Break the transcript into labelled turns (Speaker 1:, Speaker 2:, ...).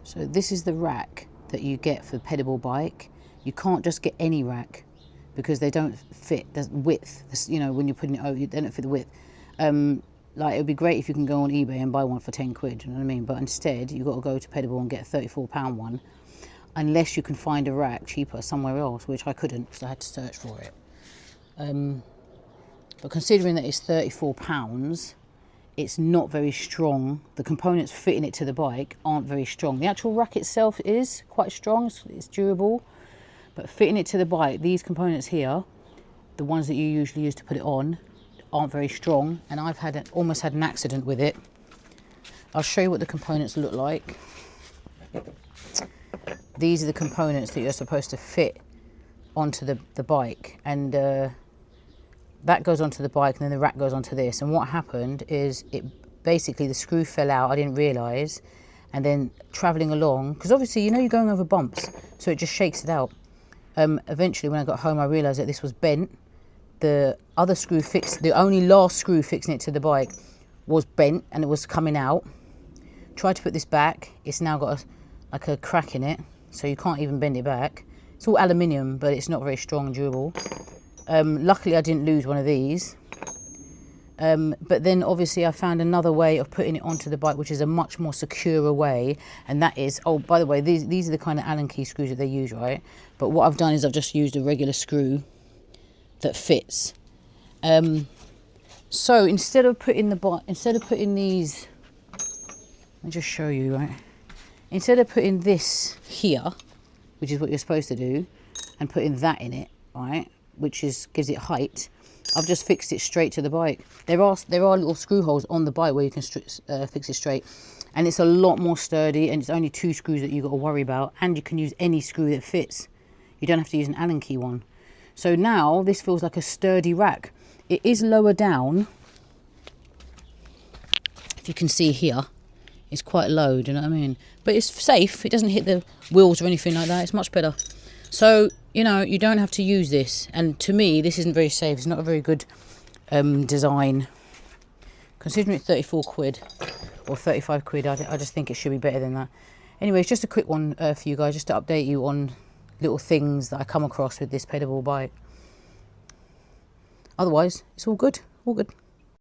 Speaker 1: So this is the rack that you get for the PEDIBAL bike. You can't just get any rack because they don't fit the width. You know, when you're putting it over, they don't fit the width. Like, it would be great if you can go on eBay and buy one for 10 quid, you know what I mean? But instead, you've got to go to PEDIBAL and get a £34 one, unless you can find a rack cheaper somewhere else, which I couldn't because I had to search for it. But considering that it's £34, it's not very strong. The components fitting it to the bike aren't very strong. The actual rack itself is quite strong, it's durable, but fitting it to the bike, these components here, the ones that you usually use to put it on, aren't very strong, and I've had almost had an accident with it. I'll show you what the components look like. These are the components that you're supposed to fit onto the bike, and that goes onto the bike, and then the rack goes onto this. And what happened is, basically the screw fell out, I didn't realise, and then travelling along, because obviously, you know, you're going over bumps, so it just shakes it out. Eventually when I got home, I realised that this was bent. The other screw the only last screw fixing it to the bike was bent and it was coming out. Tried to put this back, it's now got like a crack in it, so you can't even bend it back. It's all aluminium, but it's not very strong and durable. Luckily I didn't lose one of these. But then obviously I found another way of putting it onto the bike, which is a much more secure way, and that is, oh, by the way, these are the kind of Allen key screws that they use, right? But what I've done is I've just used a regular screw that fits. So instead of putting these, let me just show you, right? Instead of putting this here, which is what you're supposed to do, and putting that in it, right, which gives it height, I've just fixed it straight to the bike. There are little screw holes on the bike where you can fix it straight, and it's a lot more sturdy, and it's only 2 screws that you've got to worry about, and you can use any screw that fits. You don't have to use an Allen key one. So now this feels like a sturdy rack. It is lower down. If you can see here, it's quite low, do you know what I mean? But it's safe, it doesn't hit the wheels or anything like that, it's much better. So, you know, you don't have to use this. And to me, this isn't very safe, it's not a very good design. Considering it's 34 quid or 35 quid, I just think it should be better than that. Anyway, it's just a quick one for you guys, just to update you on little things that I come across with this PEDIBAL bike. Otherwise, it's all good, all good.